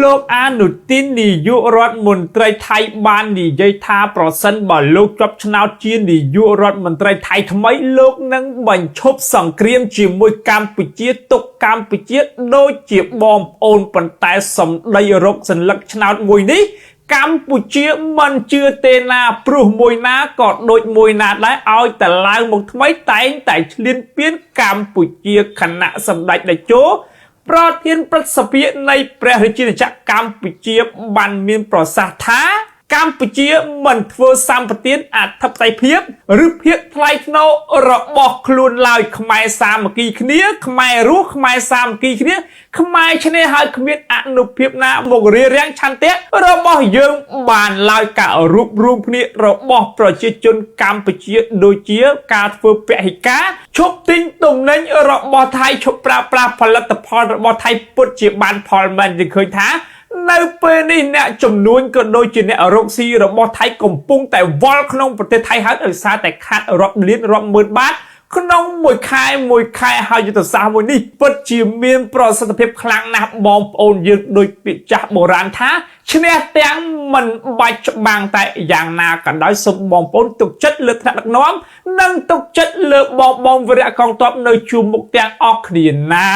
លោកអនុទាននាយករដ្ឋមន្ត្រីថៃបាននិយាយថាប្រសិនបើលោកជាប់ឆ្នោតជានាយករដ្ឋមន្ត្រីថៃថ្មីលោកនឹងបញ្ឈប់សង្គ្រាមជាមួយកម្ពុជាទុកកម្ពុជាដូចជាបងប្អូនប៉ុន្តែសម្ដីរកសัญลักษณ์ឆ្នោតមួយនេះកម្ពុជាមិនជឿទេណាព្រោះមួយណាក៏ដូចមួយណាដែរឲ្យតែឡើងមកថ្មីតែងតែឈ្លានពានកម្ពុជាគណៈសម្ដេចតេជោប្រធានព្រឹទ្ធសភានៃព្រះរាជាណាចក្រកម្ពុជាបានមានប្រសាសន៍ថាកម្ពុជាមិនធ្វើសម្បទានអធិបតេយ្យភាពឬភាពថ្លៃថ្នូររបស់ខ្លួនឡើយខ្មែរសាមគ្គីគ្នាខ្មែររស់ខ្មែរសាមគ្គីគ្នាខ្មែរឈ្នះហើយគ្មានអនុភាពណាមករារាំងឆន្ទៈរបស់យើងបានឡើយការរួបរวมគ្នារបស់ប្រជាជនកម្ពុជាដូចជាការធ្វើពហិការឈប់ទិញទំនិញរបស់ថៃឈប់ប្រើប្រាស់ផលិតផលរបស់ថៃពុតជាបានផលមែនយើងឃើញថានៅពេលនេះអ្នកចំនួនក៏ដូចជាអ្នករកស៊ីរបស់ថៃកំពុងតែវល់ក្នុងប្រទេសថៃហើយដោយសារតែខាតរាប់លានរាប់ម៉ឺនបាតក្នុងមួយខែហើយយុទ្ធសាស្ត្រមួយនេះពិតជាមានប្រសិទ្ធភាពខ្លាំងណាស់បងប្អូនយើងដោយពាក្យចាស់បុរាណថាឈ្នះទាំងមិនបាច់ច្បាំងតែយ៉ាងណាក៏ដោយសូមបងប្អូនទុកចិត្តលើថ្នាក់ដឹកនាំនិងទុកចិត្តលើបងវីរៈកងទ័ពនៅជួរមុខទាំងអស់គ្នាណា